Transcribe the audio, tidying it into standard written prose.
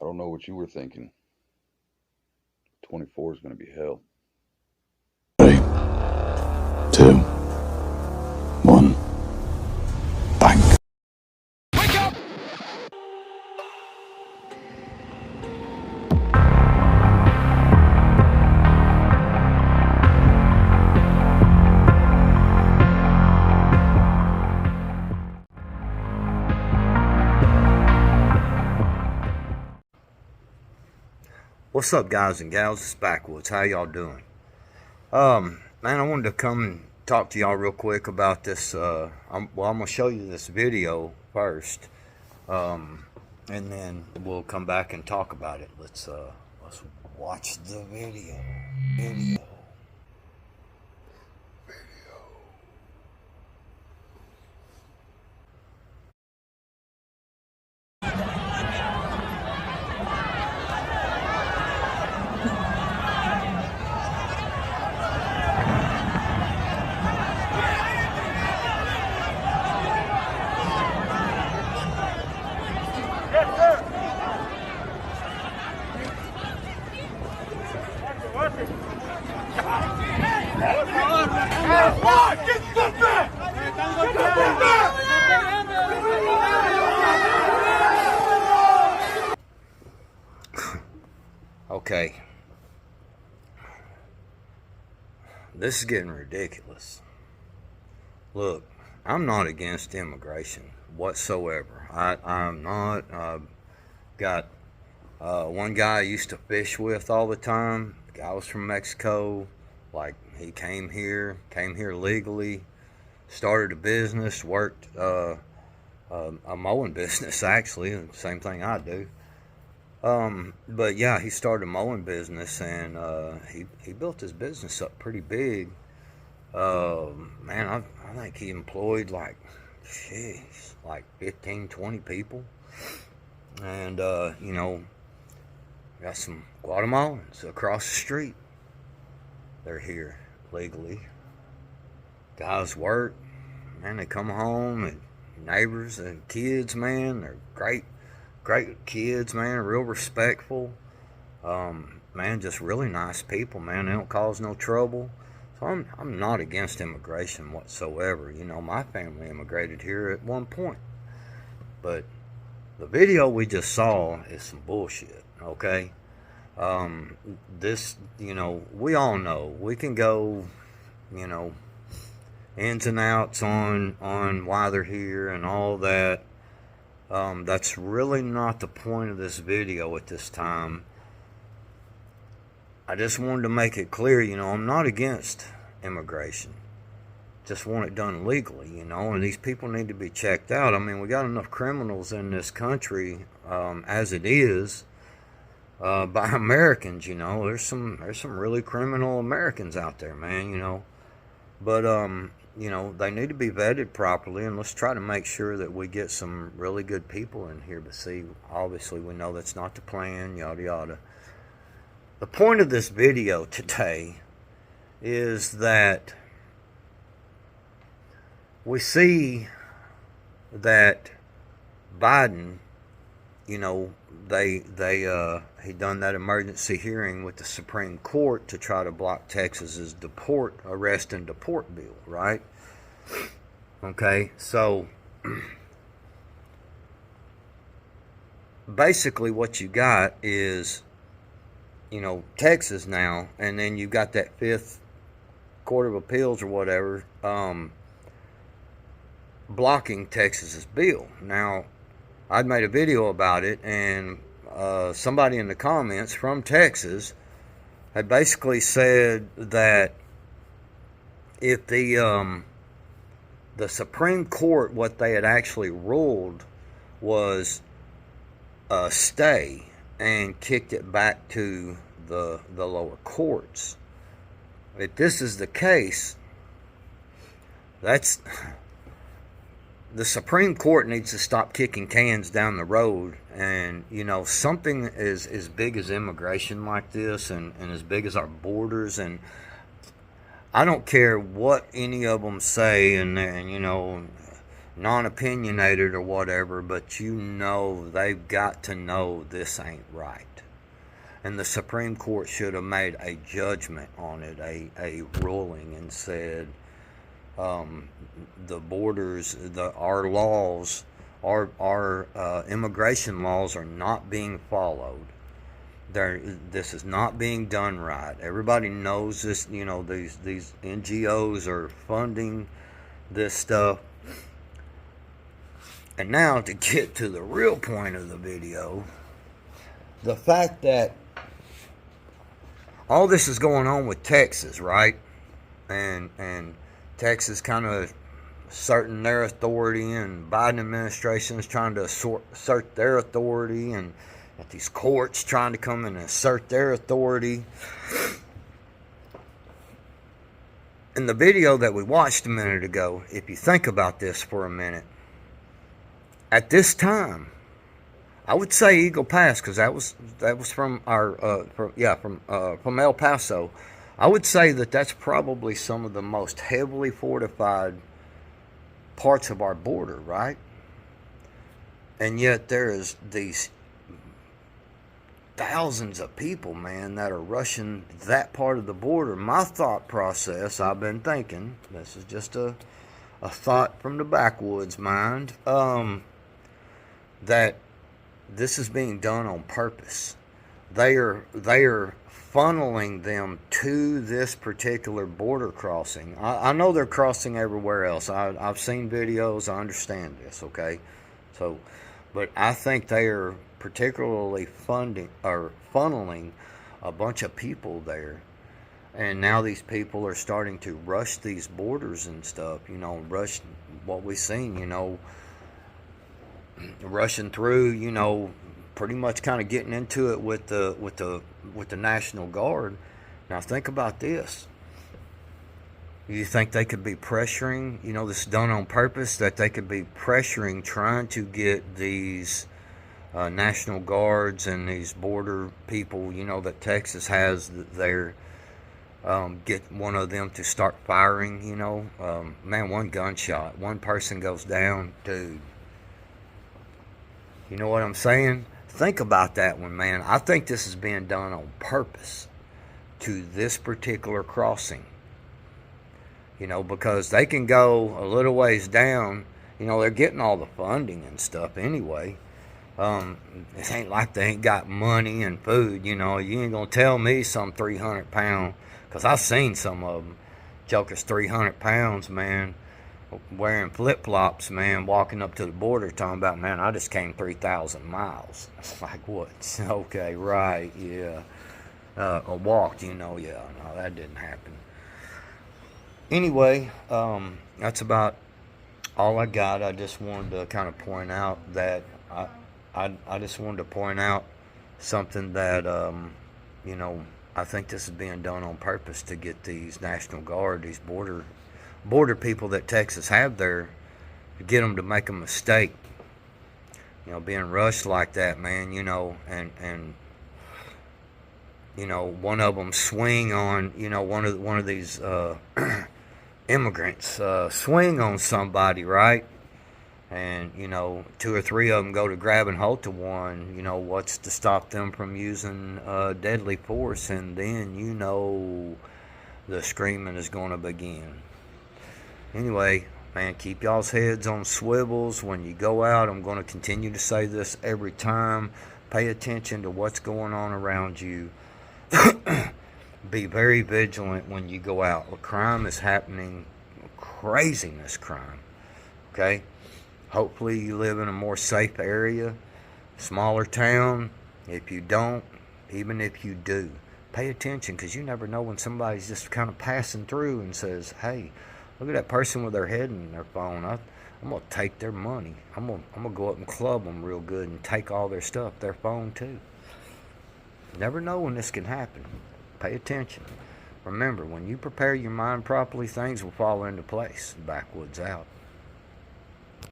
I don't know what you were thinking. 24 is going to be hell. 3, 2, 1, bang. What's up, guys and gals? It's Backwoods. How y'all doing? Man, I wanted to come and talk to y'all real quick about this. I'm gonna show you this video first, and then we'll come back and talk about it. Let's watch the video. Okay, this is getting ridiculous. Look, I'm not against immigration whatsoever. I'm not. Got one guy I used to fish with all the time. The guy was from Mexico. Like, he came here legally, started a business, worked a mowing business, actually, the same thing I do. But yeah, he started a mowing business, and he built his business up pretty big. Man, I think he employed like, jeez, like 15, 20 people. And, got some Guatemalans across the street. They're here legally. Guys work, man, they come home, and neighbors and kids, man, they're great kids, man, real respectful. Man, just really nice people, man. They don't cause no trouble. So I'm not against immigration whatsoever. You know, my family immigrated here at one point. But the video we just saw is some bullshit, okay? This, we all know. We can go, you know, ins and outs on why they're here and all that. That's really not the point of this video at this time. I just wanted to make it clear, I'm not against immigration. Just want it done legally, and these people need to be checked out. I mean, we got enough criminals in this country as it is by Americans, There's some really criminal Americans out there, man, But, they need to be vetted properly, and let's try to make sure that we get some really good people in here. But see, obviously we know that's not the plan, yada yada. The point of this video today is that we see that Biden, he done that emergency hearing with the Supreme Court to try to block Texas's arrest and deport bill, right? Okay, so basically what you got is, Texas now, and then you got that Fifth Court of Appeals or whatever, blocking Texas's bill. Now, I'd made a video about it, and somebody in the comments from Texas had basically said that if the Supreme Court, what they had actually ruled was a stay and kicked it back to the lower courts. If this is the case, that's the Supreme Court needs to stop kicking cans down the road. And, something as big as immigration like this, and as big as our borders, and I don't care what any of them say, and non-opinionated or whatever, but you know they've got to know this ain't right. And the Supreme Court should have made a judgment on it, a ruling, and said the borders, our laws, our immigration laws are not being followed. This is not being done right. Everybody knows this. You know, these NGOs are funding this stuff. And now to get to the real point of the video, the fact that all this is going on with Texas, right? And Texas kind of asserting their authority, and Biden administration is trying to assert their authority, and at these courts trying to come and assert their authority. In the video that we watched a minute ago, if you think about this for a minute, at this time, I would say Eagle Pass, because that was from our from El Paso. I would say that that's probably some of the most heavily fortified parts of our border, right? And yet there is these thousands of people, man, that are rushing that part of the border. My thought process, I've been thinking, this is just a thought from the backwoods mind, that this is being done on purpose. They are funneling them to this particular border crossing. I know they're crossing everywhere else. I've seen videos. I understand this, okay? So, but I think they are particularly funneling a bunch of people there. And now these people are starting to rush these borders and stuff, you know, rush what we've seen, you know, rushing through, you know, pretty much kind of getting into it with the National Guard. Now think about this. You think they could be pressuring, you know, this is done on purpose, that they could be pressuring, trying to get these National Guards and these border people, you know, that Texas has there, get one of them to start firing, you know. Man, one gunshot, one person goes down, dude. You know what I'm saying? Think about that one, man. I think this is being done on purpose to this particular crossing. You know, because they can go a little ways down. You know, they're getting all the funding and stuff anyway. It ain't like they ain't got money and food. You know, you ain't going to tell me some 300-pound, because I've seen some of them. Jokers 300 pounds, man, wearing flip-flops, man, walking up to the border talking about, man, I just came 3,000 miles. It's like, what? Okay, right, yeah. Or walked, you know, yeah, no, that didn't happen. Anyway, that's about all I got. I just wanted to kind of point out that, I just wanted to point out something that, you know, I think this is being done on purpose to get these National Guard, these border people that Texas have there, to get them to make a mistake. You know, being rushed like that, man, you know, and you know, one of them swing on, you know, one of these immigrants swing on somebody, right? And, you know, 2 or 3 of them go to grab and hold to one. You know, what's to stop them from using deadly force? And then, you know, the screaming is going to begin. Anyway, man, keep y'all's heads on swivels when you go out. I'm going to continue to say this every time. Pay attention to what's going on around you. Be very vigilant when you go out. Crime is happening, craziness crime, okay? Hopefully you live in a more safe area, smaller town. If you don't, even if you do, pay attention, because you never know when somebody's just kind of passing through and says, hey, look at that person with their head in their phone. I'm going to take their money. I'm gonna go up and club them real good and take all their stuff, their phone too. Never know when this can happen. Pay attention. Remember, when you prepare your mind properly, things will fall into place. Backwoods out.